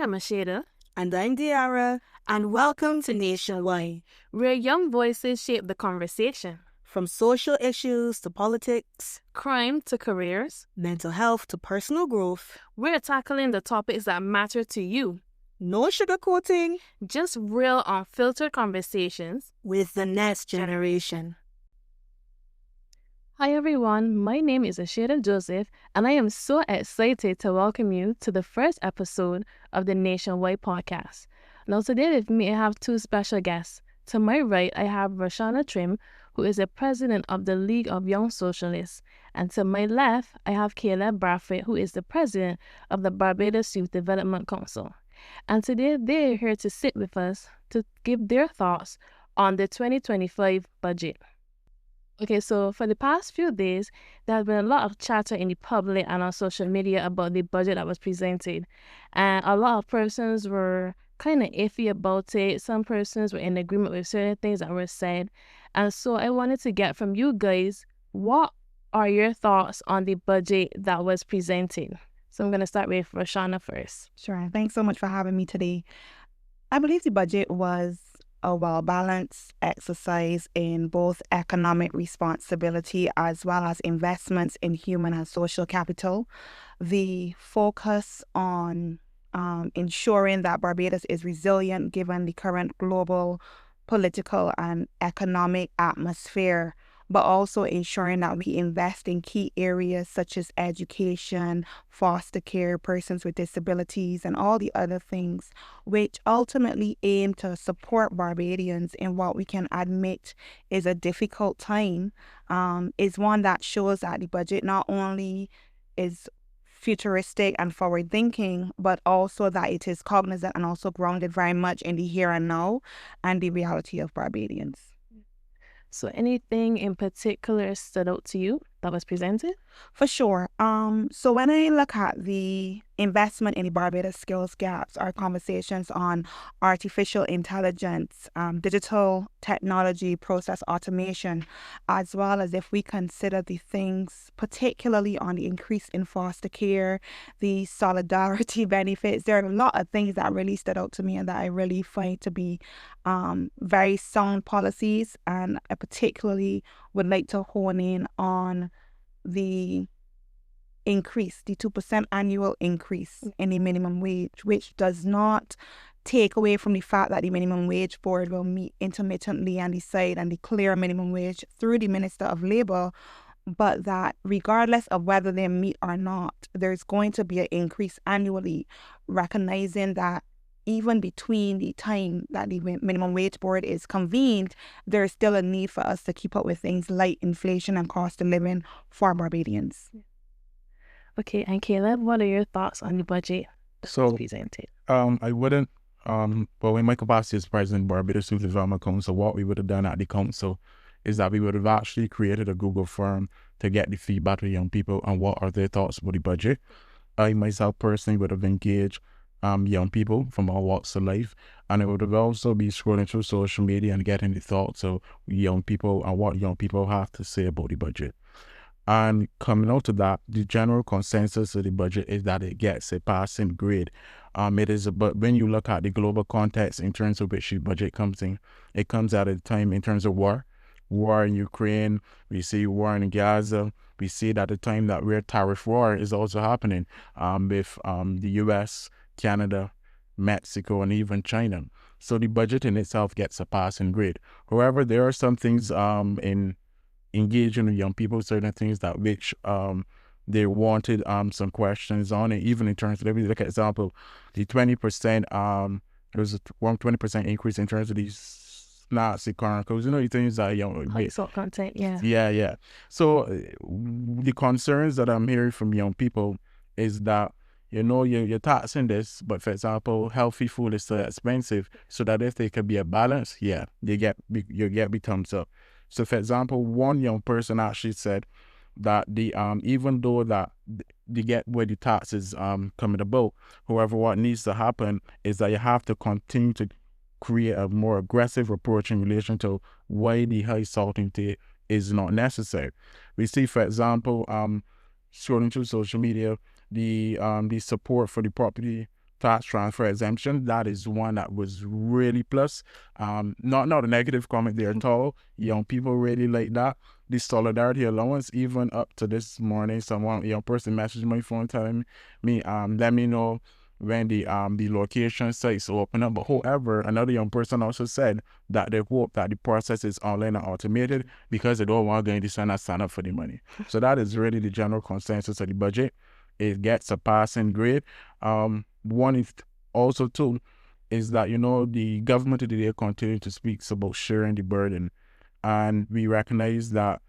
am Ashada. And I'm Diara. And welcome to Nationwide, where young voices shape the conversation. From social issues to politics, crime to careers, mental health to personal growth, we're tackling the topics that matter to you. No sugarcoating, just real, unfiltered conversations with the next generation. Hi everyone, my name is Ashada Joseph, and I am so excited to welcome you to the first episode of the Nationwide podcast. Now today with me I have two special guests. To my right, I have Roshanna Trim, who is the president of the League of Young Socialists. And to my left, I have Brathwaite, who is the president of the Barbados Youth Development Council. And today they are here to sit with us to give their thoughts on the 2025 budget. Okay, so for the past few days, there has been a lot of chatter in the public and on social media about the budget that was presented. And a lot of persons were kind of iffy about it. Some persons were in agreement with certain things that were said. And so I wanted to get from you guys, what are your thoughts on the budget that was presented? So I'm going to start with Roshanna first. Sure. Thanks so much for having me today. I believe the budget was a well-balanced exercise in both economic responsibility as well as investments in human and social capital. The focus on ensuring that Barbados is resilient given the current global political and economic atmosphere, but also ensuring that we invest in key areas such as education, foster care, persons with disabilities, and all the other things, which ultimately aim to support Barbadians in what we can admit is a difficult time, is one that shows that the budget not only is futuristic and forward-thinking, but also that it is cognizant and also grounded very much in the here and now and the reality of Barbadians. So anything in particular stood out to you that was presented? For sure. So when I look at the investment in the Barbados skills gaps, our conversations on artificial intelligence, digital technology, process automation, as well as if we consider the things, particularly on the increase in foster care, the solidarity benefits, there are a lot of things that really stood out to me and that I really find to be very sound policies. And I particularly would like to hone in on the increase, the 2% annual increase in the minimum wage, which does not take away from the fact that the minimum wage board will meet intermittently and decide and declare a minimum wage through the Minister of Labour, but that regardless of whether they meet or not, there's going to be an increase annually, recognizing that even between the time that the minimum wage board is convened, there's still a need for us to keep up with things like inflation and cost of living for Barbadians. Okay, and Caleb, what are your thoughts on the budget that was presented? I wouldn't, well, in my capacity as president of Barbados Youth Development Council, what we would have done at the council is that we would have actually created a Google form to get the feedback of young people on what are their thoughts about the budget. I myself personally would have engaged young people from all walks of life, and it would have also be scrolling through social media and getting the thoughts of young people and what young people have to say about the budget. And coming out of that, the general consensus of the budget is that it gets a passing grade. It is, but when you look at the global context in terms of which the budget comes in, it comes at a time in terms of war in Ukraine, we see war in Gaza, we see that the time that where tariff war is also happening with the US, Canada, Mexico, and even China. So the budget in itself gets a passing grade. However, there are some things in engaging with young people, certain things that which they wanted some questions on it, even in terms of, let me look at example, the 20%, there was a 20% increase in terms of these Nazi chronicles, the things that high salt content, yeah. Yeah. So the concerns that I'm hearing from young people is that you're taxing this, but for example, healthy food is so expensive, so that if there could be a balance, you get the thumbs up. So for example, one young person actually said that the even though that they get where the taxes coming about, however, what needs to happen is that you have to continue to create a more aggressive approach in relation to why the high salt intake is not necessary. We see, for example, scrolling through social media, the support for the property tax transfer exemption. That is one that was really plus. Not a negative comment there at all. Young people really like that. The solidarity allowance, even up to this morning, someone young person messaged my phone telling me, let me know when the location sites open up. But however, another young person also said that they hope that the process is online and automated because they don't want going to sign up for the money. So that is really the general consensus of the budget. It gets a passing grade. One is also too is that the government today continue to speak about sharing the burden, and we recognize that,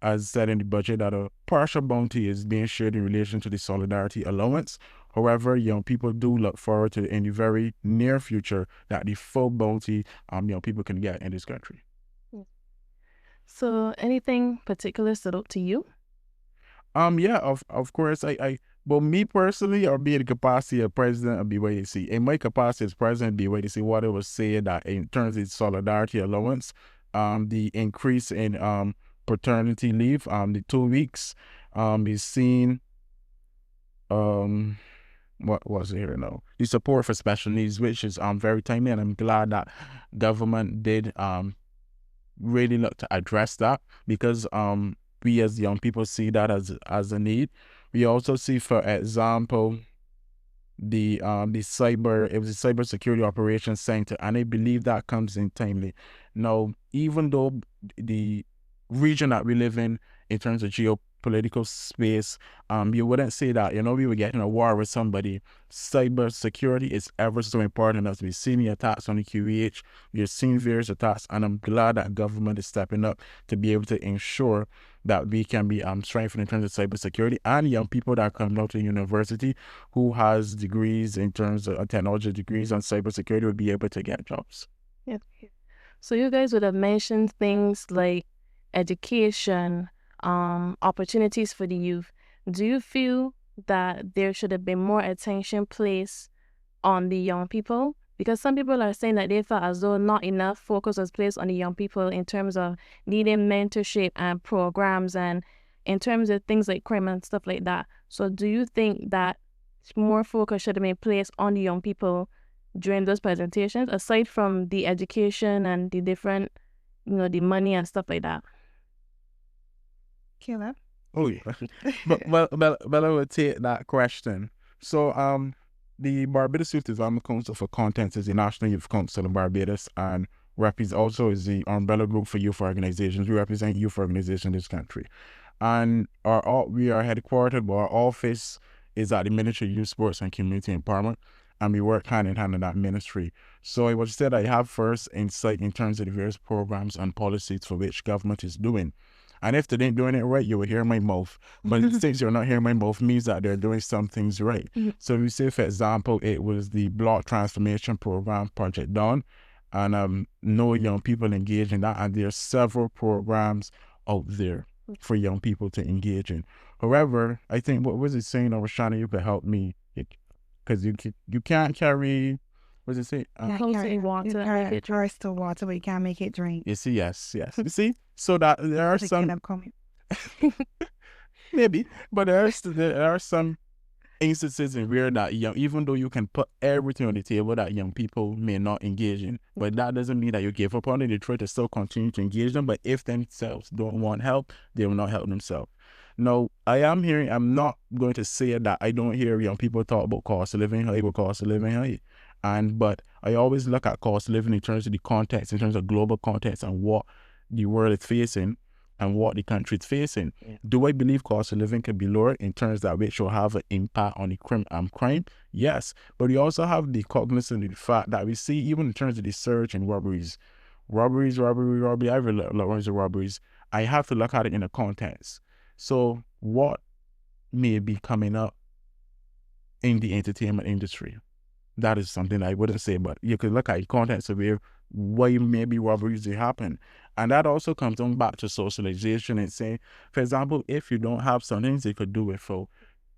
as said in the budget, that a partial bounty is being shared in relation to the solidarity allowance. However, young people do look forward to, in the very near future, that the full bounty young people can get in this country. So anything particular stood out to you? Yeah, of course, but me personally, or be in the capacity of president of BYDC, in my capacity as president of BYDC, what I was saying that in terms of solidarity allowance, the increase in paternity leave, the 2 weeks, is seen, what was it here now? The support for special needs, which is very timely, and I'm glad that government did really look to address that, because we as young people see that as a need. We also see, for example, it was a cyber security operations center, and I believe that comes in timely. Now, even though the region that we live in terms of geopolitical space, you wouldn't say that, we were getting a war with somebody. Cyber security is ever so important. As we've seen the attacks on the QEH, we've seen various attacks, and I'm glad that government is stepping up to be able to ensure that we can be strengthened in terms of cybersecurity, and young people that come out to university who has degrees in terms of technology degrees on cybersecurity will be able to get jobs. Yeah. So you guys would have mentioned things like education, opportunities for the youth. Do you feel that there should have been more attention placed on the young people? Because some people are saying that they felt as though not enough focus was placed on the young people in terms of needing mentorship and programs, and in terms of things like crime and stuff like that. So do you think that more focus should have been placed on the young people during those presentations, aside from the education and the different, the money and stuff like that? Caleb? Oh yeah. but I would take that question. So the Barbados Youth Development Council for Content is the National Youth Council in Barbados, and also is the umbrella group for youth organizations. We represent youth organizations in this country, and we are headquartered, but our office is at the Ministry of Youth, Sports and Community Empowerment, and we work hand in hand in that ministry. So it was said I have first insight in terms of the various programs and policies for which government is doing. And if they ain't doing it right, you will hear my mouth. But since you're not hearing my mouth, means that they're doing some things right. So we say, for example, it was the Block Transformation Program, Project Dawn, and no young people engage in that. And there are several programs out there for young people to engage in. However, I think, what was it saying, Roshanna, you could help me, because you can't carry, what does it say? Carry water, water, but you can't make it drink. You see, yes. You see, so that there are some, maybe, but there are some instances in where that even though you can put everything on the table that young people may not engage in, but that doesn't mean that you give up on it. They try to still continue to engage them, but if themselves don't want help, they will not help themselves. Now, I'm not going to say that I don't hear young people talk about cost of living high, but I always look at cost of living in terms of the context, in terms of global context, and what the world is facing and what the country is facing. Yeah. Do I believe cost of living can be lower in terms that which will have an impact on the crime? Yes, but we also have the cognizance of the fact that we see, even in terms of the surge in robberies. I have a lot of robberies. I have to look at it in a context. So what may be coming up in the entertainment industry? That is something I wouldn't say, but you could look at the context of why maybe robberies happen. And that also comes on back to socialization and saying, for example, if you don't have some things you could do it for.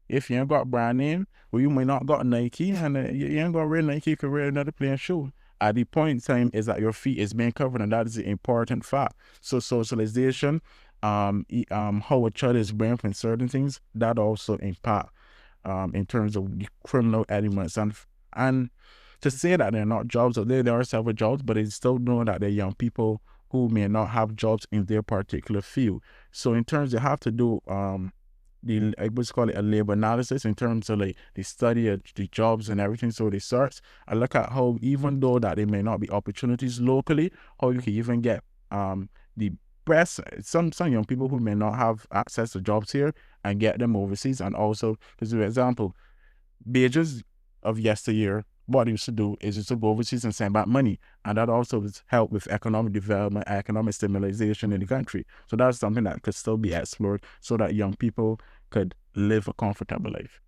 If you ain't got brand name, well, you might not got Nike, and you ain't got real Nike, you could wear another plain shoe. At the point in time is that your feet is being covered, and that is the important fact. So socialization, how a child is brain from certain things, that also impact in terms of the criminal elements. And And to say that there are not jobs out there are several jobs, but they still know that there are young people who may not have jobs in their particular field. So in terms, you have to do I would call it a labor analysis in terms of like the study of the jobs and everything. So they search and look at how, even though that there may not be opportunities locally, how you can even get the best some young people who may not have access to jobs here and get them overseas. And also, for example, wages of yesteryear, what they used to do is just to go overseas and send back money, and that also has helped with economic development, economic stimulation in the country. So that's something that could still be explored so that young people could live a comfortable life.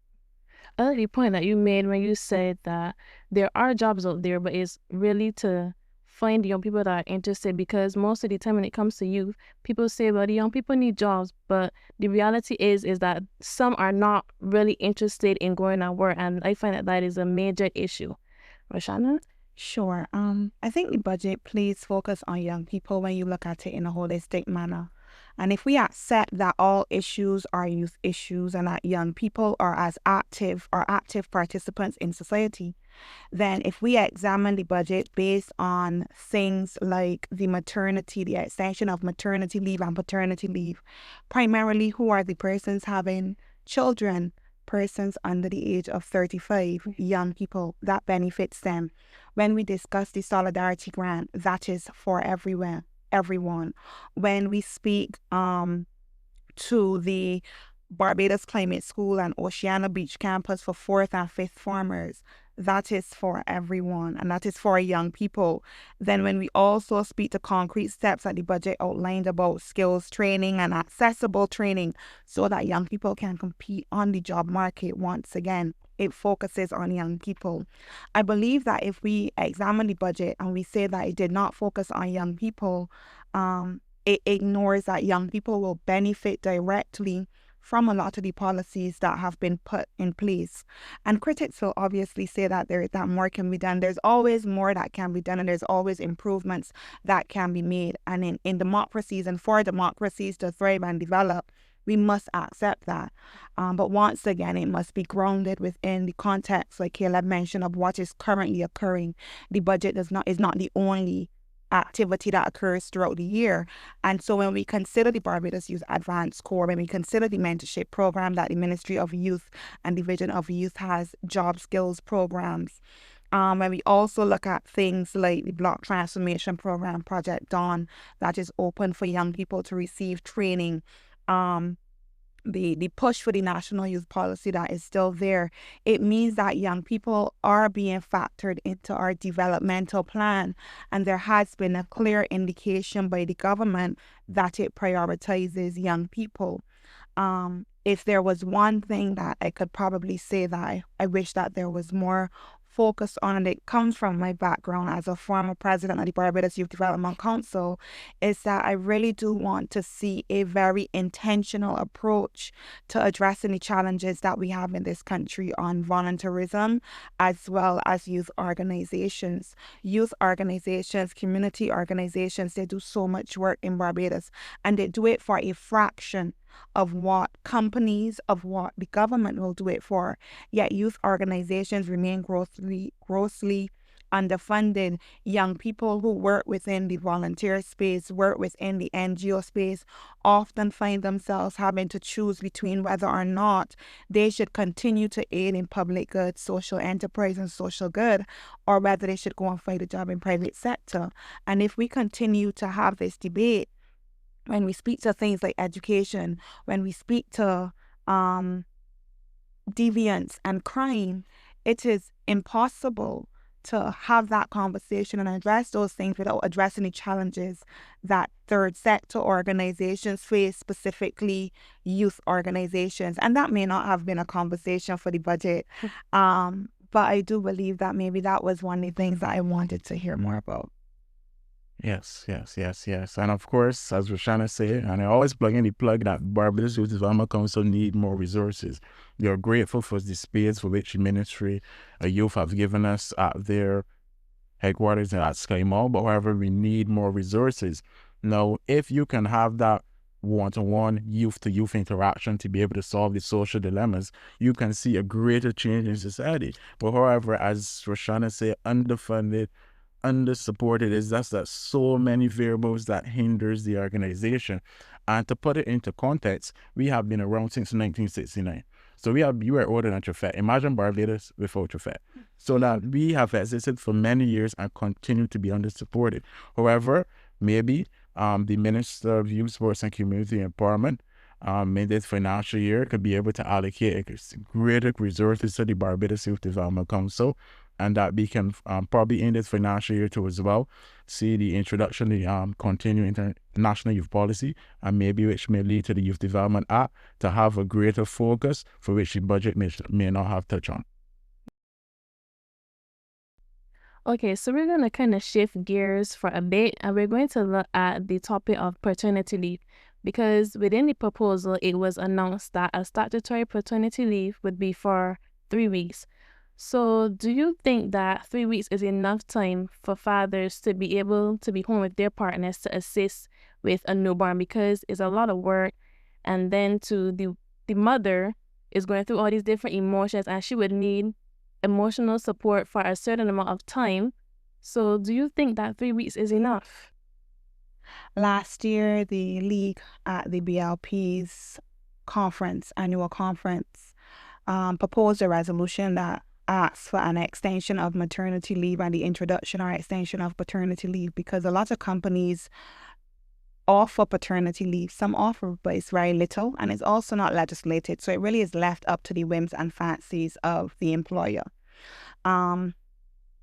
I like the point that you made when you said that there are jobs out there, but it's really to find young people that are interested, because most of the time when it comes to youth, people say, well, the young people need jobs, but the reality is that some are not really interested in going to work, and I find that is a major issue. Roshanna? Sure. I think the budget plays focus on young people when you look at it in a holistic manner. And if we accept that all issues are youth issues and that young people are active participants in society, then if we examine the budget based on things like the extension of maternity leave and paternity leave, primarily who are the persons having children, persons under the age of 35, young people, that benefits them. When we discuss the Solidarity Grant, that is for everyone. When we speak to the Barbados Climate School and Oceana Beach campus for 4th and 5th formers, that is for everyone, and that is for young people. Then when we also speak to concrete steps that the budget outlined about skills training and accessible training so that young people can compete on the job market once again, it focuses on young people. I believe that if we examine the budget and we say that it did not focus on young people, it ignores that young people will benefit directly from a lot of the policies that have been put in place. And critics will obviously say that that more can be done. There's always more that can be done, and there's always improvements that can be made. And in democracies, and for democracies to thrive and develop, we must accept that. But once again, it must be grounded within the context, like Caleb mentioned, of what is currently occurring. The budget is not the only activity that occurs throughout the year. And so when we consider the Barbados Youth Advanced Corps, when we consider the mentorship program that the Ministry of Youth and Division of Youth has, job skills programs, when we also look at things like the Block Transformation Program, Project Dawn, that is open for young people to receive training, the push for the national youth policy that is still there, it means that young people are being factored into our developmental plan, and there has been a clear indication by the government that it prioritizes young people. If there was one thing that I could probably say that I wish that there was more focus on, and it comes from my background as a former president of the Barbados Youth Development Council, is that I really do want to see a very intentional approach to addressing the challenges that we have in this country on volunteerism, as well as youth organizations. Youth organizations, community organizations, they do so much work in Barbados, and they do it for a fraction of what companies, of what the government will do it for. Yet youth organizations remain grossly underfunded. Young people who work within the volunteer space, work within the NGO space, often find themselves having to choose between whether or not they should continue to aid in public good, social enterprise and social good, or whether they should go and find a job in private sector. And if we continue to have this debate, when we speak to things like education, when we speak to deviance and crime, it is impossible to have that conversation and address those things without addressing the challenges that third sector organizations face, specifically youth organizations. And that may not have been a conversation for the budget, but I do believe that maybe that was one of the things that I wanted to hear more about. Yes. And of course, as Roshanna said, and I always plug that Barbados Youth Development Council need more resources. We are grateful for the space for which the Ministry of Youth have given us at their headquarters at Sky Mall, but however, we need more resources. Now, if you can have that one-to-one, youth-to-youth interaction to be able to solve the social dilemmas, you can see a greater change in society. But however, as Roshanna said, underfunded, under-supported is just that so many variables that hinders the organization. And to put it into context, we have been around since 1969. So you were older than Trafet. Imagine Barbados without Trafet. So that we have existed for many years and continue to be under-supported. However, maybe the Minister of Youth, Sports and Community Empowerment in this financial year could be able to allocate greater resources to the Barbados Youth Development Council, and that we can probably in this financial year too as well see the introduction of the continuing international youth policy, and maybe which may lead to the Youth Development Act to have a greater focus for which the budget may not have touch on. Okay, so we're going to kind of shift gears for a bit, and we're going to look at the topic of paternity leave, because within the proposal, it was announced that a statutory paternity leave would be for 3 weeks. So do you think that 3 weeks is enough time for fathers to be able to be home with their partners to assist with a newborn? Because it's a lot of work, and then the mother is going through all these different emotions, and she would need emotional support for a certain amount of time. So do you think that 3 weeks is enough? Last year, the league at the BLP's annual conference, proposed a resolution that asks for an extension of maternity leave and the introduction or extension of paternity leave, because a lot of companies offer paternity leave. Some offer, but it's very little, and it's also not legislated. So it really is left up to the whims and fancies of the employer.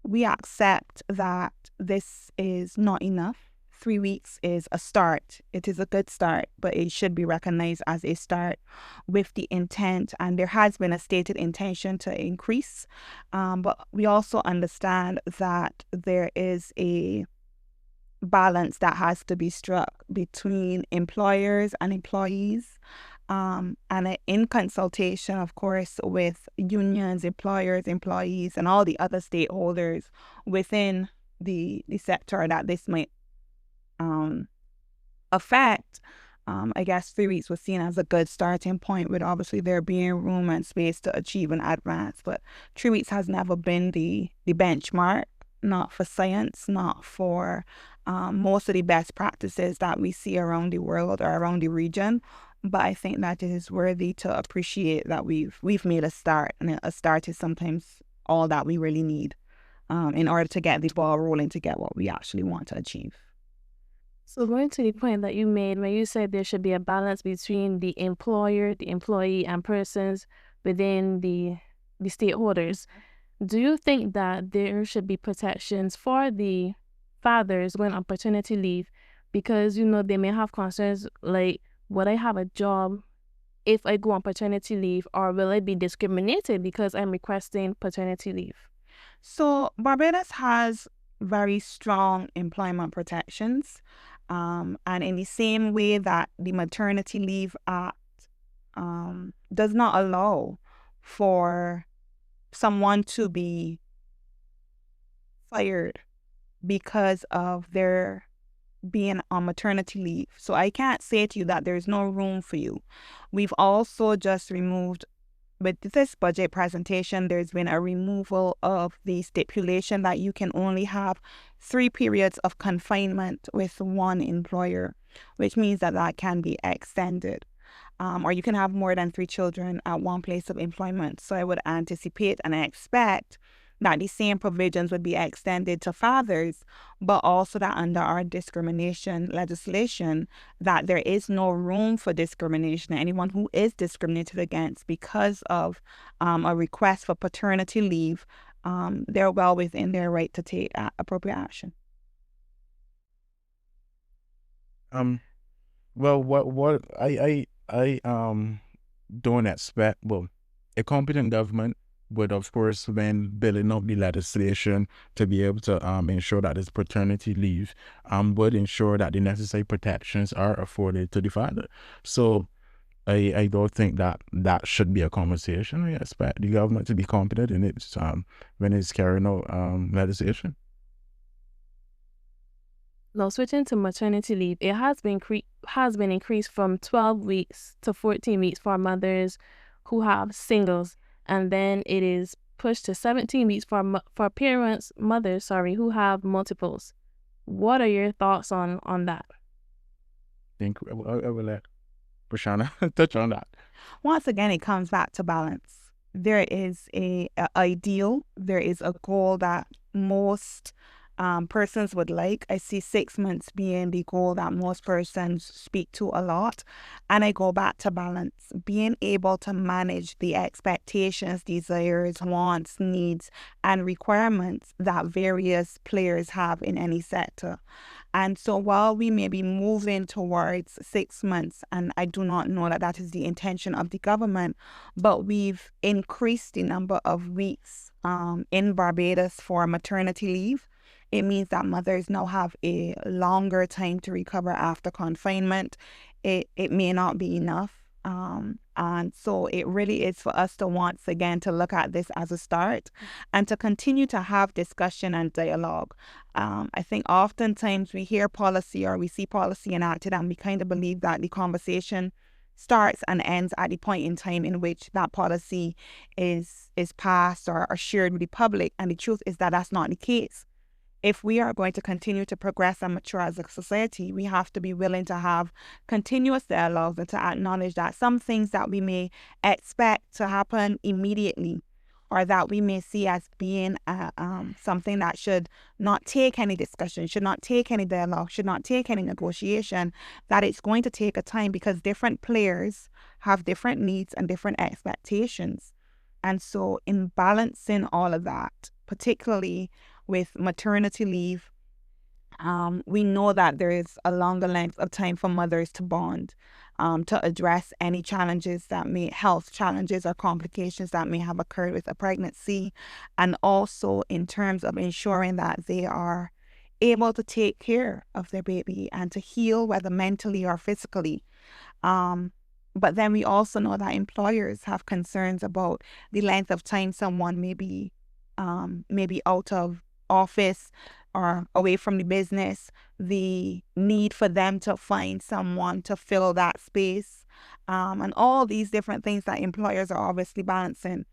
We accept that this is not enough. 3 weeks is a start. It is a good start, but it should be recognized as a start with the intent, and there has been a stated intention to increase. But we also understand that there is a balance that has to be struck between employers and employees, and in consultation, of course, with unions, employers, employees, and all the other stakeholders within the sector that this might affect. I guess 3 weeks was seen as a good starting point, with obviously there being room and space to achieve an advance. But 3 weeks has never been the benchmark, not for science, not for most of the best practices that we see around the world or around the region. But I think that it is worthy to appreciate that we've made a start, and a start is sometimes all that we really need in order to get the ball rolling to get what we actually want to achieve. So going to the point that you made when you said there should be a balance between the employer, the employee, and persons within the stakeholders, do you think that there should be protections for the fathers going on paternity leave? Because, they may have concerns like, would I have a job if I go on paternity leave, or will I be discriminated because I'm requesting paternity leave? So Barbados has very strong employment protections. And in the same way that the Maternity Leave Act does not allow for someone to be fired because of their being on maternity leave. So I can't say to you that there's no room for you. We've also just removed, with this budget presentation, there's been a removal of the stipulation that you can only have 3 periods of confinement with one employer, which means that can be extended. Or you can have more than 3 children at one place of employment. So I would anticipate and expect that the same provisions would be extended to fathers, but also that under our discrimination legislation, that there is no room for discrimination. Anyone who is discriminated against because of a request for paternity leave, they're well within their right to take appropriate action. Well, what I don't expect. Well, a competent government would, of course, when building up the legislation to be able to ensure that this paternity leave would ensure that the necessary protections are afforded to the father. So I don't think that should be a conversation. I expect the government to be competent in its when it's carrying out legislation. Now, switching to maternity leave, it has been increased from 12 weeks to 14 weeks for mothers who have singles, and then it is pushed to 17 weeks for mothers who have multiples. What are your thoughts on that? I will let Roshanna touch on that. Once again, it comes back to balance. There is a ideal, there is a goal that most persons would like. I see 6 months being the goal that most persons speak to a lot. And I go back to balance, being able to manage the expectations, desires, wants, needs, and requirements that various players have in any sector. And so while we may be moving towards 6 months, and I do not know that that is the intention of the government, but we've increased the number of weeks in Barbados for maternity leave. It means that mothers now have a longer time to recover after confinement. It may not be enough. And so it really is for us to once again to look at this as a start and to continue to have discussion and dialogue. I think oftentimes we hear policy or we see policy enacted and we kind of believe that the conversation starts and ends at the point in time in which that policy is passed or shared with the public. And the truth is that that's not the case. If we are going to continue to progress and mature as a society, we have to be willing to have continuous dialogues and to acknowledge that some things that we may expect to happen immediately or that we may see as being something that should not take any discussion, should not take any dialogue, should not take any negotiation, that it's going to take a time because different players have different needs and different expectations. And so in balancing all of that, particularly with maternity leave, we know that there is a longer length of time for mothers to bond, to address any challenges health challenges or complications that may have occurred with a pregnancy, and also in terms of ensuring that they are able to take care of their baby and to heal, whether mentally or physically. But then we also know that employers have concerns about the length of time someone may be out of office or away from the business, the need for them to find someone to fill that space, and all these different things that employers are obviously balancing.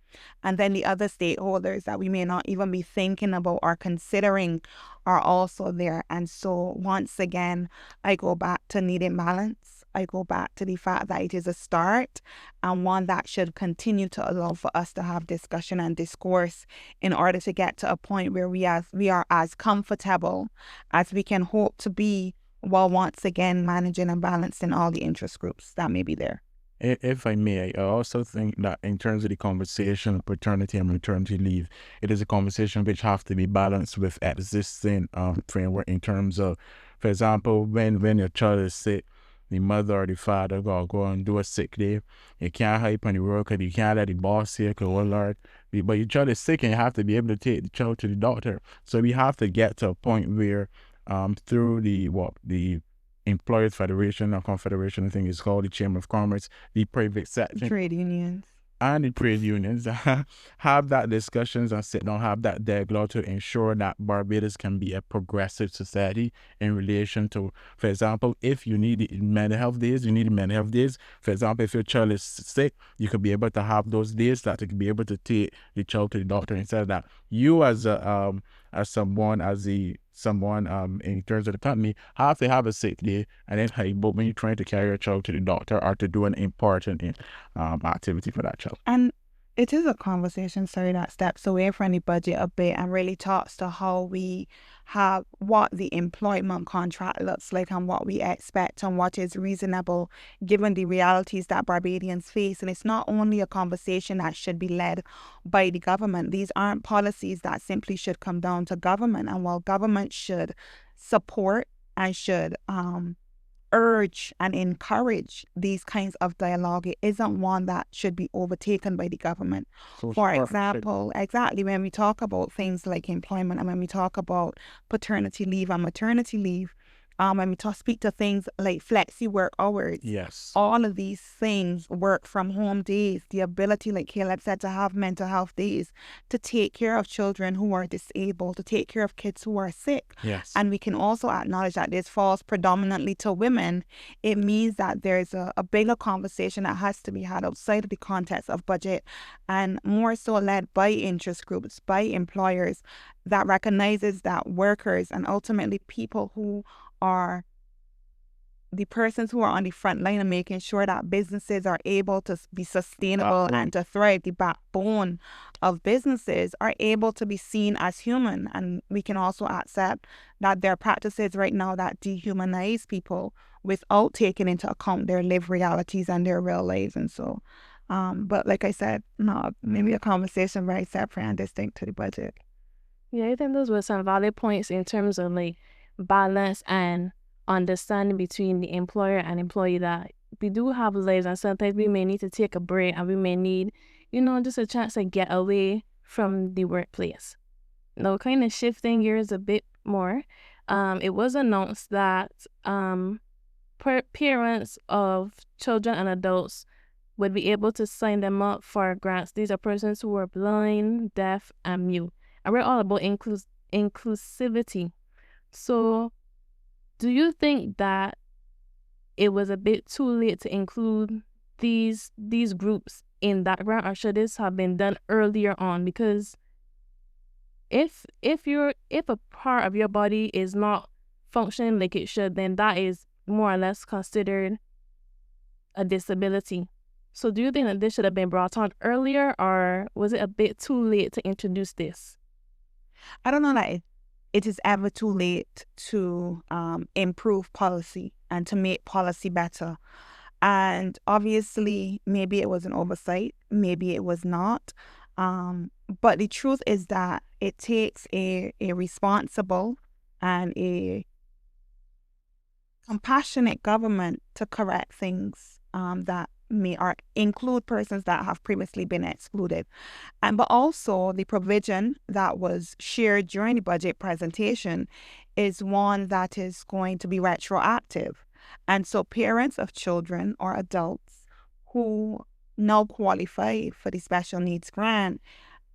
And then the other stakeholders that we may not even be thinking about or considering are also there. And so once again, I go back to needing balance. I go back to the fact that it is a start and one that should continue to allow for us to have discussion and discourse in order to get to a point where we are as comfortable as we can hope to be while once again managing and balancing all the interest groups that may be there. If I may, I also think that in terms of the conversation of paternity and maternity leave, it is a conversation which have to be balanced with existing framework in terms of, for example, when your child is sick, the mother or the father go and do a sick leave. You can't hype on the work, you can't let the boss say, okay, well, Lord, but your child is sick and you have to be able to take the child to the doctor. So we have to get to a point where through the Employers Federation or Confederation, I think it's called, the Chamber of Commerce, the private sector, Trade unions. And the trade unions have that discussions and sit down, have that dialogue to ensure that Barbados can be a progressive society in relation to, for example, if you need mental health days, you need mental health days. For example, if your child is sick, you could be able to have those days that you can be able to take the child to the doctor instead of that. You as someone in terms of the company have to have a sick day, and then but when you're trying to carry your child to the doctor or to do an important activity for that child. And it is a conversation, that steps away from the budget a bit and really talks to how we have what the employment contract looks like and what we expect and what is reasonable given the realities that Barbadians face. And it's not only a conversation that should be led by the government. These aren't policies that simply should come down to government. And while government should support and should urge and encourage these kinds of dialogue, it isn't one that should be overtaken by the government. For example, exactly when we talk about things like employment and when we talk about paternity leave and maternity leave, When we speak to things like flexi work hours, Yes. all of these things, work from home days, the ability, like Caleb said, to have mental health days, to take care of children who are disabled, to take care of kids who are sick. Yes. And we can also acknowledge that this falls predominantly to women. It means that there's a bigger conversation that has to be had outside of the context of budget, and more so led by interest groups, by employers, that recognizes that workers and ultimately people who are the persons who are on the front line and making sure that businesses are able to be sustainable and to thrive, the backbone of businesses, are able to be seen as human. And we can also accept that there are practices right now that dehumanize people without taking into account their lived realities and their real lives. And so, but like I said, no, maybe a conversation very separate and distinct to the budget. Yeah, I think those were some valid points in terms of like balance and understanding between the employer and employee, that we do have lives and sometimes we may need to take a break and we may need, just a chance to get away from the workplace. Now, kind of shifting gears a bit more, it was announced that parents of children and adults would be able to sign them up for grants. These are persons who are blind, deaf, and mute. And we're all about inclusivity. So, do you think that it was a bit too late to include these groups in that grant, or should this have been done earlier on? Because if a part of your body is not functioning like it should, then that is more or less considered a disability. So do you think that this should have been brought on earlier, or was it a bit too late to introduce this? I don't know that it is ever too late to improve policy and to make policy better. And obviously, maybe it was an oversight, maybe it was not. But the truth is that it takes a responsible and a compassionate government to correct things that may include persons that have previously been excluded. But also the provision that was shared during the budget presentation is one that is going to be retroactive. And so parents of children or adults who now qualify for the special needs grant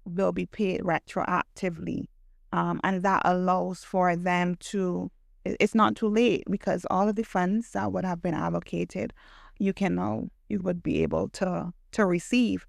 will be paid retroactively. And that allows for them to, it's not too late, because all of the funds that would have been allocated, you would be able to receive.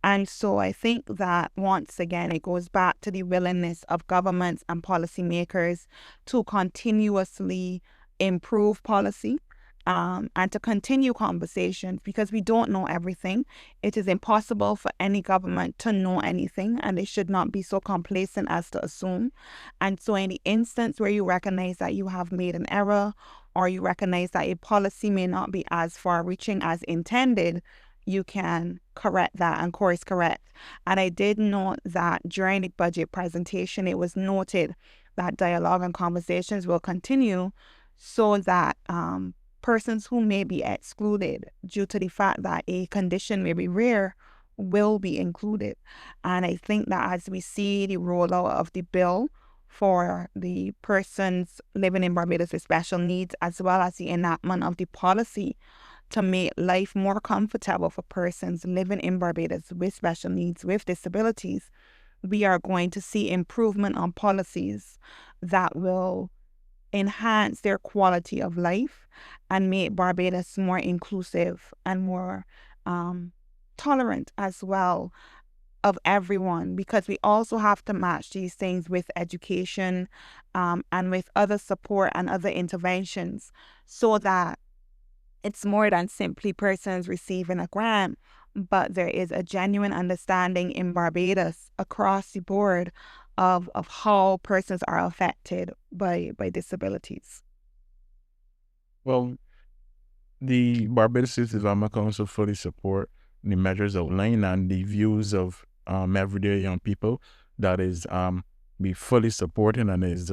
And so I think that once again, it goes back to the willingness of governments and policymakers to continuously improve policy and to continue conversations, because we don't know everything. It is impossible for any government to know anything, and they should not be so complacent as to assume. And so in the instance where you recognize that you have made an error, or you recognize that a policy may not be as far-reaching as intended, you can correct that and course correct. And I did note that during the budget presentation, it was noted that dialogue and conversations will continue so that persons who may be excluded due to the fact that a condition may be rare will be included. And I think that as we see the rollout of the bill for the persons living in Barbados with special needs, as well as the enactment of the policy to make life more comfortable for persons living in Barbados with special needs, with disabilities, we are going to see improvement on policies that will enhance their quality of life and make Barbados more inclusive and more tolerant as well of everyone, because we also have to match these things with education and with other support and other interventions, so that it's more than simply persons receiving a grant, but there is a genuine understanding in Barbados across the board of how persons are affected by disabilities. Well, the Barbados Youth Development Council fully support the measures outlined and the views of everyday young people. That is, we fully supporting, and is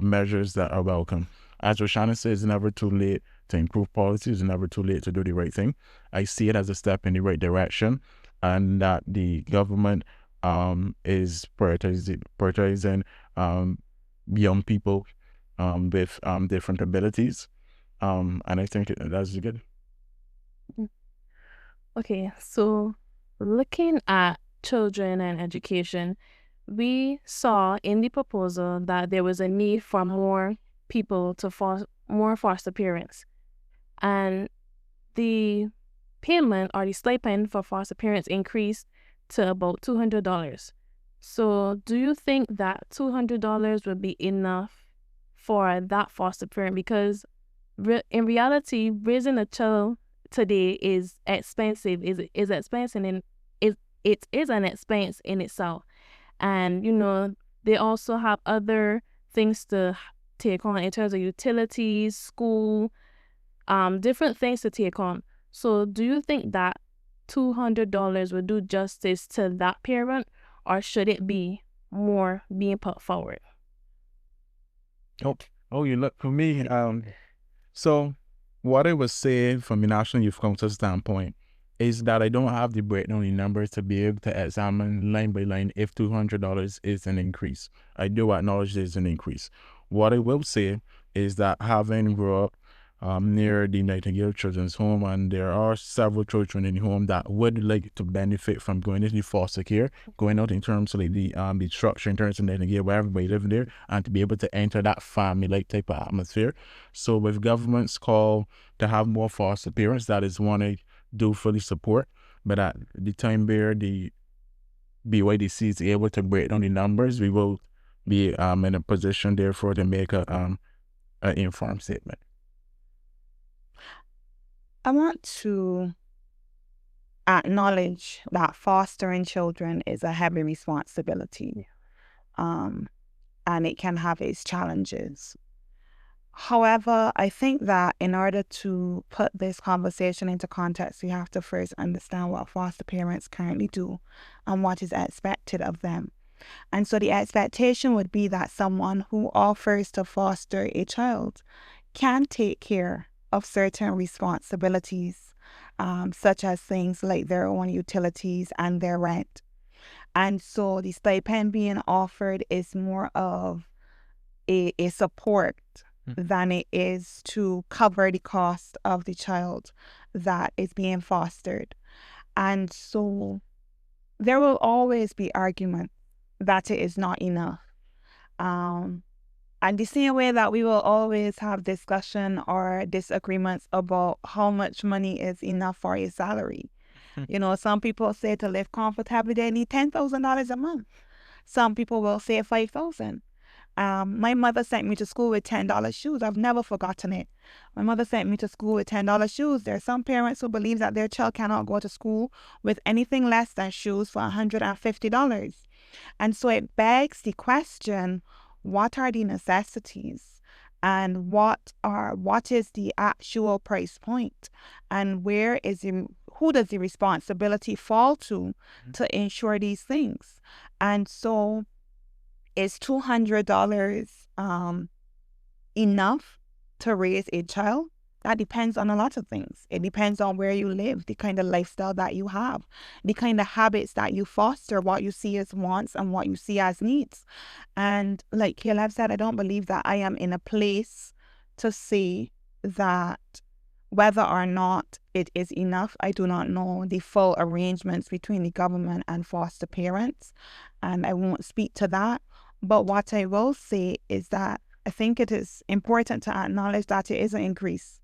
measures that are welcome. As Roshanna says, it's never too late to improve policies. It's never too late to do the right thing. I see it as a step in the right direction, and that the government is prioritizing young people with different abilities. And I think that's good. Okay, so looking at children and education, we saw in the proposal that there was a need for more people to more foster parents. And the payment or the stipend for foster parents increased to about $200. So do you think that $200 would be enough for that foster parent? Because in reality, raising a child today is expensive. Is expensive, and it is an expense in itself. And they also have other things to take on in terms of utilities, school, different things to take on. So do you think that $200 would do justice to that parent, or should it be more being put forward? Oh, you look for me. So what I was saying from the National Youth Council standpoint is that I don't have the breakdown in numbers to be able to examine line by line if $200 is an increase. I do acknowledge there's an increase. What I will say is that having grown up near the Nightingale Children's Home, and there are several children in the home that would like to benefit from going into foster care, going out in terms of like the structure in terms of Nightingale, where everybody live there, and to be able to enter that family-like type of atmosphere. So with government's call to have more foster parents, that is one I do fully support. But at the time where the BYDC is able to break down the numbers, we will be in a position therefore to make an informed statement. I want to acknowledge that fostering children is a heavy responsibility, and it can have its challenges. However, I think that in order to put this conversation into context, we have to first understand what foster parents currently do and what is expected of them. And so the expectation would be that someone who offers to foster a child can take care of certain responsibilities, such as things like their own utilities and their rent. And so the stipend being offered is more of a support than it is to cover the cost of the child that is being fostered. And so there will always be argument that it is not enough. And the same way that we will always have discussion or disagreements about how much money is enough for a salary. Some people say to live comfortably, they need $10,000 a month. Some people will say $5,000. My mother sent me to school with $10 shoes. I've never forgotten it. My mother sent me to school with $10 shoes. There are some parents who believe that their child cannot go to school with anything less than shoes for $150. And so it begs the question, what are the necessities, and what is the actual price point, and who does the responsibility fall to ensure these things? And so is $200 enough to raise a child? That depends on a lot of things. It depends on where you live, the kind of lifestyle that you have, the kind of habits that you foster, what you see as wants and what you see as needs. And like Caleb said, I don't believe that I am in a place to say that whether or not it is enough. I do not know the full arrangements between the government and foster parents, and I won't speak to that. But what I will say is that I think it is important to acknowledge that it is an increase,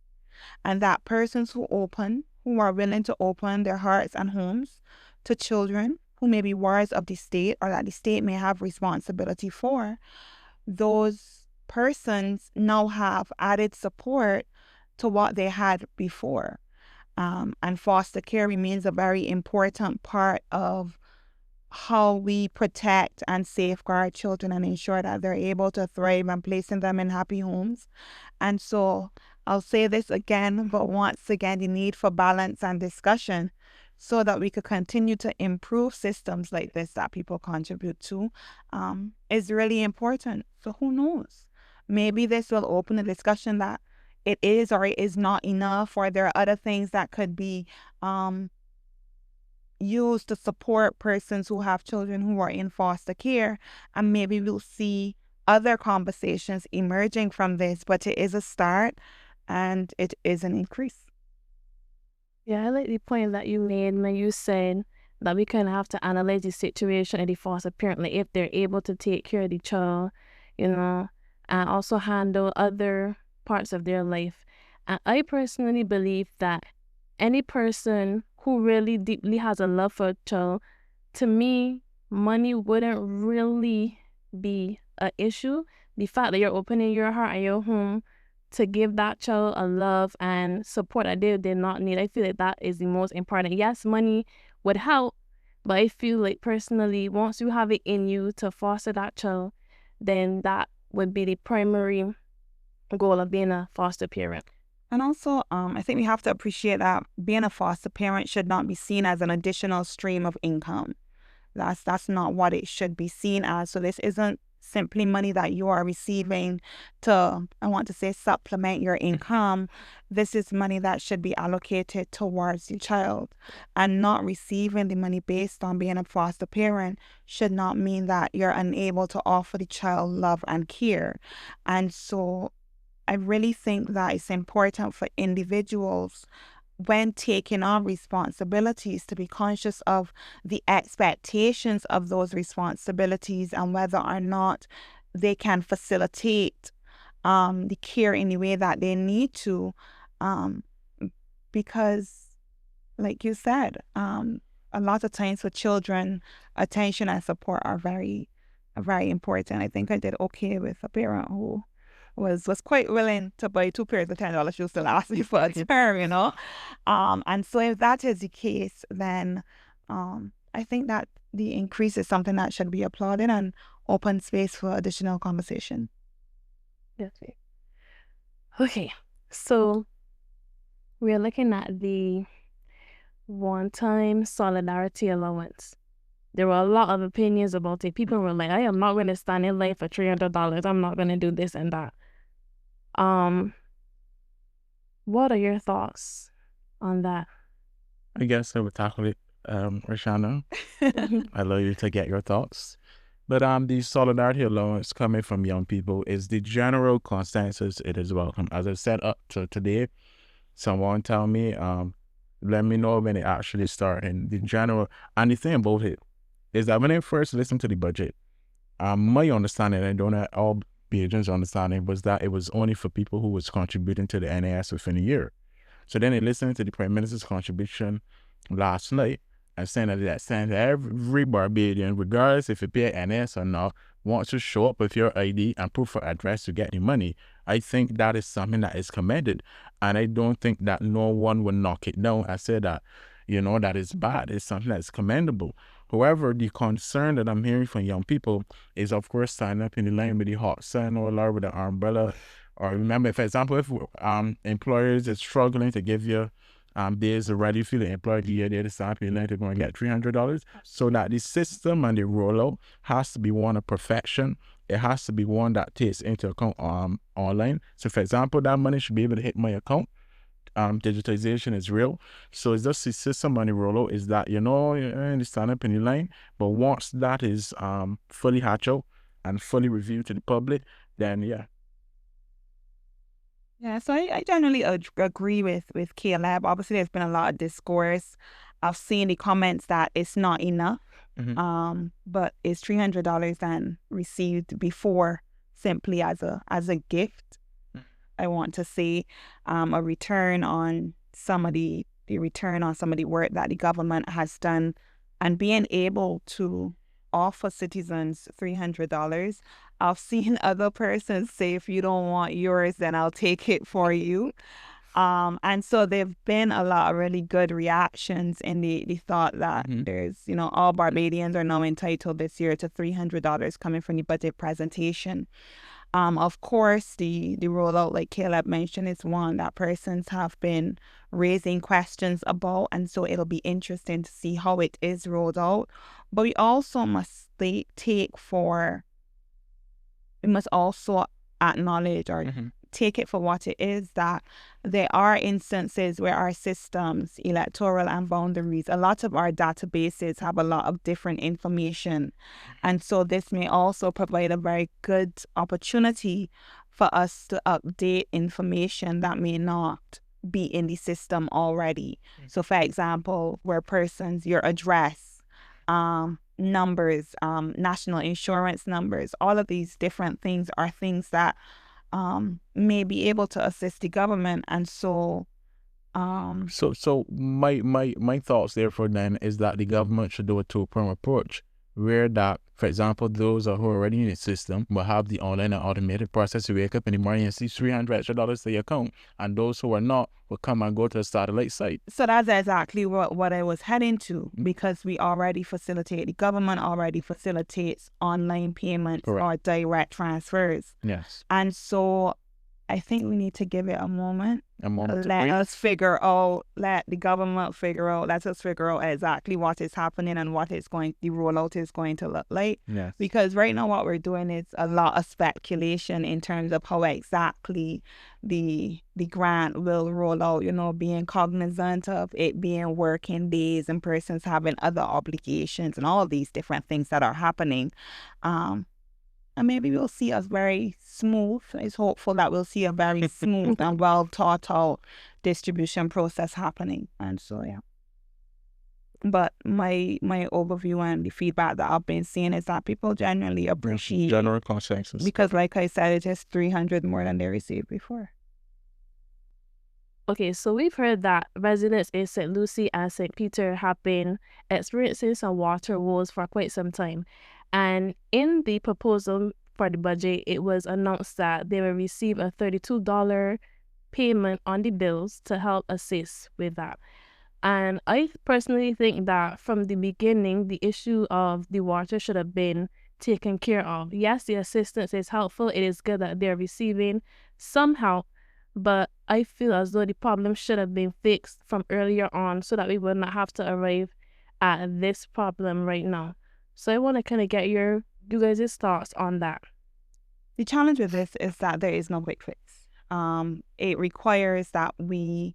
and that persons who are willing to open their hearts and homes to children who may be wards of the state or that the state may have responsibility for, those persons now have added support to what they had before. And foster care remains a very important part of how we protect and safeguard children and ensure that they're able to thrive and placing them in happy homes. And so I'll say this again, but once again, the need for balance and discussion so that we could continue to improve systems like this that people contribute to is really important. So who knows? Maybe this will open a discussion that it is or it is not enough, or there are other things that could be used to support persons who have children who are in foster care, and maybe we'll see other conversations emerging from this, but it is a start and it is an increase. Yeah, I like the point that you made when you said that we kind of have to analyze the situation of the foster parent, like if they're able to take care of the child, and also handle other parts of their life. And I personally believe that any person who really deeply has a love for a child, to me, money wouldn't really be an issue. The fact that you're opening your heart and your home to give that child a love and support that they did not need, I feel like that is the most important. Yes, money would help, but I feel like personally, once you have it in you to foster that child, then that would be the primary goal of being a foster parent. And also, I think we have to appreciate that being a foster parent should not be seen as an additional stream of income. That's not what it should be seen as. So this isn't simply money that you are receiving to, I want to say, supplement your income. This is money that should be allocated towards your child. And not receiving the money based on being a foster parent should not mean that you're unable to offer the child love and care. And so I really think that it's important for individuals when taking on responsibilities to be conscious of the expectations of those responsibilities and whether or not they can facilitate the care in the way that they need to, because like you said, a lot of times for children, attention and support are very important. I think I did okay with a parent who was quite willing to buy 2 pairs of $10 shoes to last me for a term, and so if that is the case, then I think that the increase is something that should be applauded and open space for additional conversation. Yes. Okay, so we're looking at the one-time solidarity allowance. There were a lot of opinions about it. People were like, I am not going to stand in line for $300. I'm not going to do this and that. What are your thoughts on that? I guess I would tackle it, Roshanna. I'd love you to get your thoughts. But the solidarity allowance coming from young people is the general consensus. It is welcome. As I said up to today, someone tell me, let me know when it actually start. And the general, and the thing about it is that when I first listened to the budget, my understanding, I don't know all Bajans' understanding, was that it was only for people who was contributing to the NAS within a year. So then I listened to the Prime Minister's contribution last night and saying that every Barbadian, regardless if you pay NS or not, wants to show up with your ID and proof of address to get the money. I think that is something that is commended. And I don't think that no one will knock it down. I said that, that is bad. It's something that's commendable. However, the concern that I'm hearing from young people is, of course, signing up in the line with the hot sun or with the umbrella. Or remember, for example, if employers are struggling to give you days already, feel the employer here, they decide to go and get $300. So that the system and the rollout has to be one of perfection. It has to be one that takes into account online. So, for example, that money should be able to hit my account. Digitization is real. So it's just the system and the rollout is that, you stand up in the line. But once that is fully hatched out and fully reviewed to the public, then yeah. Yeah, so I generally agree with Caleb. Obviously, there's been a lot of discourse. I've seen the comments that it's not enough, but it's $300 and received before simply as a gift. I want to see a return on some of the work that the government has done, and being able to offer citizens $300. I've seen other persons say, if you don't want yours, then I'll take it for you. And so there've been a lot of really good reactions in the thought that there's, all Barbadians are now entitled this year to $300 coming from the budget presentation. Of course, the rollout, like Caleb mentioned, is one that persons have been raising questions about, and so it'll be interesting to see how it is rolled out. But we also must we must also acknowledge or take it for what it is, that there are instances where our systems, electoral and boundaries, a lot of our databases have a lot of different information. And so this may also provide a very good opportunity for us to update information that may not be in the system already. So for example, where persons, your address, numbers, national insurance numbers, all of these different things are things that may be able to assist the government. And so So my thoughts therefore then is that the government should do a two-pronged approach, where that, for example, those who are already in the system will have the online and automated process to wake up in the morning and see $300 extra to your account, and those who are not will come and go to the satellite site. So that's exactly what I was heading to, because we already facilitate, the government already facilitates online payments or direct transfers. Yes. And so I think we need to give it a moment. Let us figure out, let the government figure out, let us figure out exactly what is happening and what is going, the rollout is going to look like. Yes. Because right now what we're doing is a lot of speculation in terms of how exactly the grant will roll out, you know, being cognizant of it being working days and persons having other obligations and all of these different things that are happening. And maybe we'll see a very smooth, it's hopeful that we'll see a very smooth and well thought out distribution process happening. And so, yeah. But my overview and the feedback that I've been seeing is that people genuinely appreciate general consensus. Because like I said, it is $300 more than they received before. Okay, so we've heard that residents in St. Lucie and St. Peter have been experiencing some water woes for quite some time. And in the proposal for the budget, it was announced that they will receive a $32 payment on the bills to help assist with that. And I personally think that from the beginning, the issue of the water should have been taken care of. Yes, the assistance is helpful. It is good that they're receiving some help, but I feel as though the problem should have been fixed from earlier on so that we would not have to arrive at this problem right now. So I want to kind of get you guys' thoughts on that. The challenge with this is that there is no quick fix. It requires that we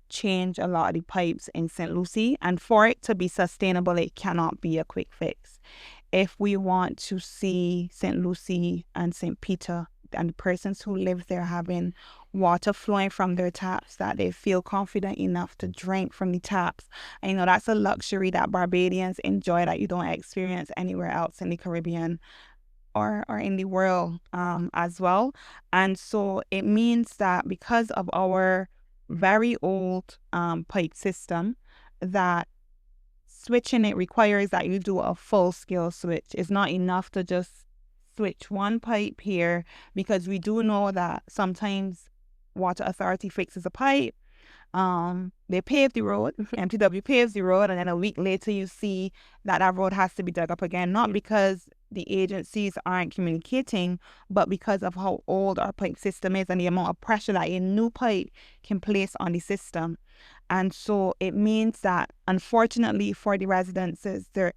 change a lot of the pipes in St. Lucie, and for it to be sustainable, it cannot be a quick fix. If we want to see St. Lucie and St. Peter and the persons who live there having water flowing from their taps, that they feel confident enough to drink from the taps. And, you know, that's a luxury that Barbadians enjoy that you don't experience anywhere else in the Caribbean or in the world as well. And so it means that because of our very old pipe system, that switching it requires that you do a full-scale switch. It's not enough to just switch one pipe here, because we do know that sometimes Water Authority fixes a pipe, they pave the road, MTW paves the road, and then a week later you see that road has to be dug up again, not because the agencies aren't communicating, but because of how old our pipe system is and the amount of pressure that a new pipe can place on the system. And so it means that, unfortunately for the residents, there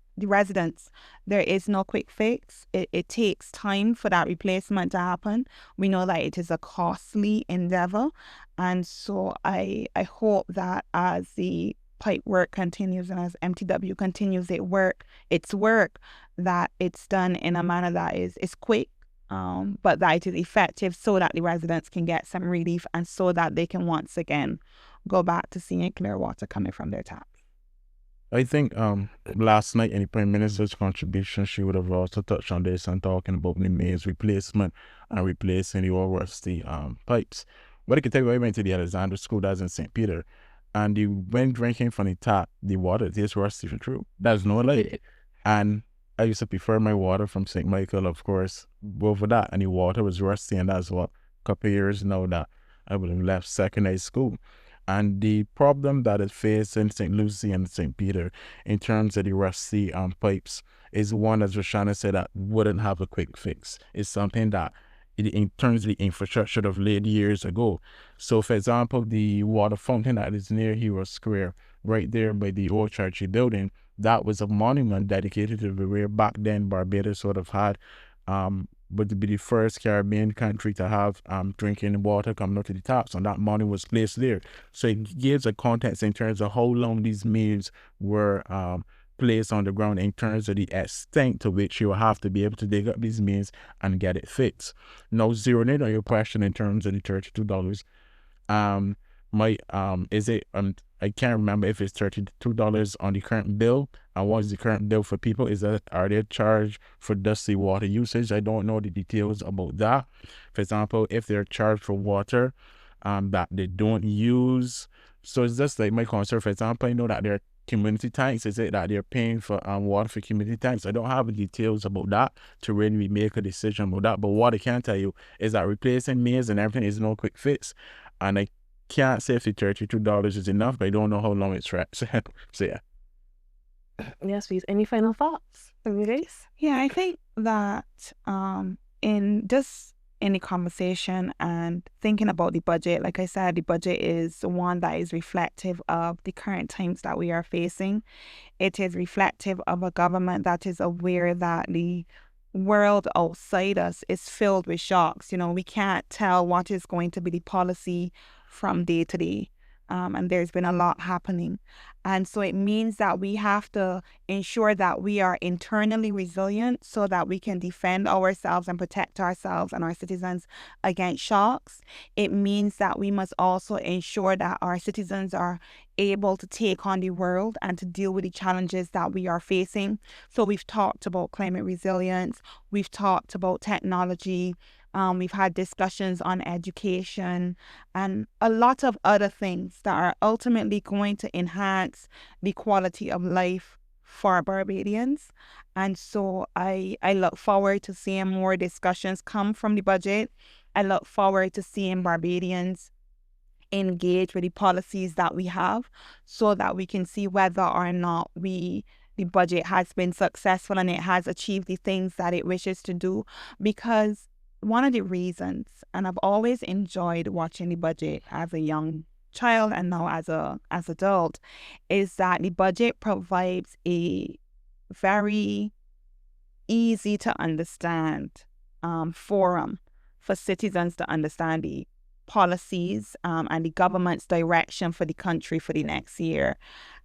is no quick fix. It takes time for that replacement to happen. We know that it is a costly endeavor. And so I hope that as the pipe work continues and as MTW continues its work, that it's done in a manner that is quick, but that it is effective, so that the residents can get some relief and so that they can once again go back to seeing clear water coming from their taps. I think last night in the Prime Minister's contribution, she would have also touched on this and talking about the mains replacement and replacing the old rusty pipes. But I can tell you, I went to the Alexander School that's in St. Peter, and when drinking from the tap, the water tastes rusty for true. There's no light. And I used to prefer my water from St. Michael, of course, over that, and the water was rusty, and that's what, a couple of years now that I would have left secondary school. And the problem that it faced in St. Lucie and St. Peter in terms of the rusty pipes is one, as Roshanna said, that wouldn't have a quick fix. It's something that, in terms of the infrastructure, of laid years ago. So, for example, the water fountain that is near Hero Square, right there by the old churchy building, that was a monument dedicated to the where back then Barbados sort of had would be the first Caribbean country to have drinking water coming out of the taps, and that money was placed there. So it gives a context in terms of how long these meals were placed on the ground, in terms of the extent to which you will have to be able to dig up these meals and get it fixed. Now, zeroing in on your question in terms of the $32, is it I can't remember if it's $32 on the current bill, and what is the current bill for people. Are they charged for dusty water usage? I don't know the details about that. For example, if they're charged for water that they don't use, so it's just like my concern. For example, I know that they're community tanks. Is it that they're paying for water for community tanks? I don't have the details about that to really make a decision about that. But what I can tell you is that replacing meals and everything is no quick fix, and I can't say if the $32 is enough, but I don't know how long it's right. So yeah. Yes, please. Any final thoughts from you guys? Yeah, I think that in the conversation and thinking about the budget, like I said, the budget is one that is reflective of the current times that we are facing. It is reflective of a government that is aware that the world outside us is filled with shocks. We can't tell what is going to be the policy from day to day. And there's been a lot happening. And so it means that we have to ensure that we are internally resilient so that we can defend ourselves and protect ourselves and our citizens against shocks. It means that we must also ensure that our citizens are able to take on the world and to deal with the challenges that we are facing. So we've talked about climate resilience, we've talked about technology, we've had discussions on education and a lot of other things that are ultimately going to enhance the quality of life for Barbadians. And so I look forward to seeing more discussions come from the budget. I look forward to seeing Barbadians engage with the policies that we have so that we can see whether or not the budget has been successful and it has achieved the things that it wishes to do. Because one of the reasons, and I've always enjoyed watching the budget as a young child and now as adult, is that the budget provides a very easy to understand forum for citizens to understand the policies and the government's direction for the country for the next year.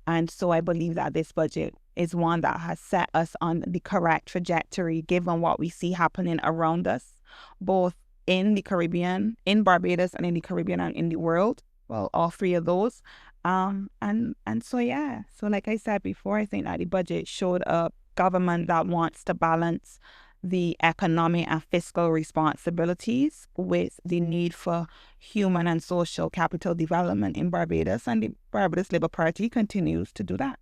And so I believe that this budget is one that has set us on the correct trajectory given what we see happening around us, both in the Caribbean, in Barbados, and in the Caribbean and in the world. Well, all three of those. And so, yeah. So like I said before, I think that the budget showed a government that wants to balance the economic and fiscal responsibilities with the need for human and social capital development in Barbados, and the Barbados Labour Party continues to do that.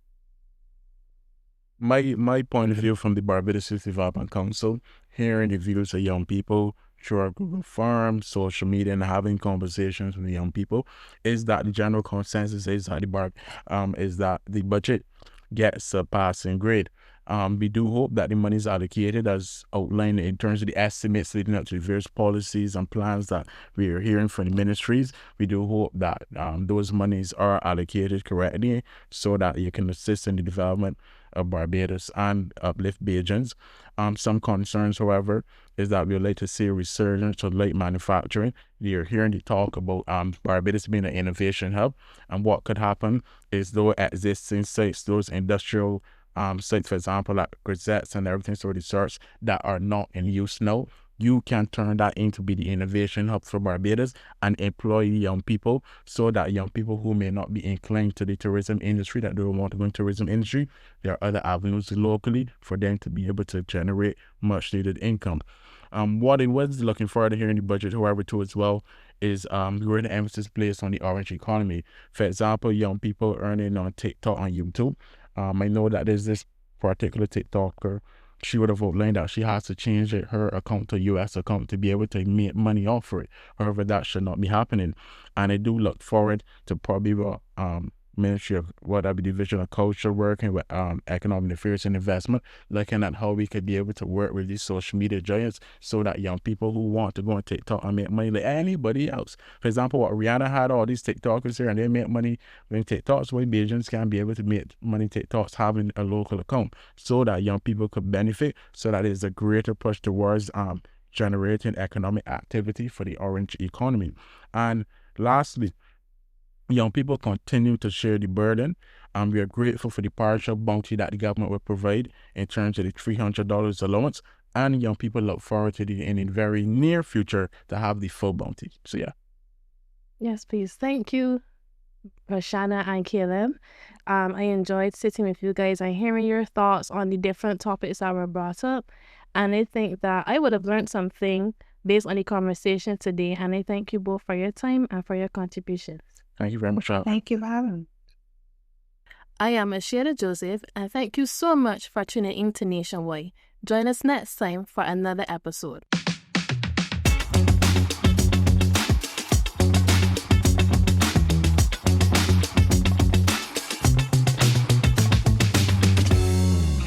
My point of view from the Barbados Youth Development Council, hearing the views of young people through our Google Forms, social media, and having conversations with the young people, is that the general consensus is that the budget gets a passing grade. We do hope that the money is allocated as outlined in terms of the estimates leading up to the various policies and plans that we are hearing from the ministries. We do hope that those monies are allocated correctly so that you can assist in the development of Barbados and uplift Bajans. Some concerns, however, is that we would like to see a resurgence of light manufacturing. You're hearing the talk about Barbados being an innovation hub, and what could happen is those existing sites, those industrial sites, for example, like grisettes and everything, so research that are not in use now, you can turn that into be the innovation hub for Barbados and employ young people, so that young people who may not be inclined to the tourism industry, that don't want to go into tourism industry, there are other avenues locally for them to be able to generate much needed income. What I was looking forward to hearing in the budget, however, too, as well, is where the emphasis placed on the orange economy. For example, young people earning on TikTok on YouTube. I know that there's this particular TikToker. She would have outlined that she has to change her account to US account to be able to make money off for it. However, that should not be happening. And I do look forward to probably Ministry of whatever Division of Culture working with Economic Affairs and Investment, looking at how we could be able to work with these social media giants so that young people who want to go on TikTok and make money like anybody else. For example, what Rihanna had, all these TikTokers here and they make money with TikToks, where Bajans can be able to make money TikToks having a local account, so that young people could benefit, so that there's a greater push towards generating economic activity for the orange economy. And lastly, young people continue to share the burden, and we are grateful for the partial bounty that the government will provide in terms of the $300 allowance, and young people look forward to in the very near future to have the full bounty. So yeah. Yes, please. Thank you, Roshanna and Caleb. I enjoyed sitting with you guys and hearing your thoughts on the different topics that were brought up. And I think that I would have learned something based on the conversation today. And I thank you both for your time and for your contributions. Thank you very much. Thank you for having me. I am Ashada Joseph, and thank you so much for tuning in to Nationwide. Join us next time for another episode.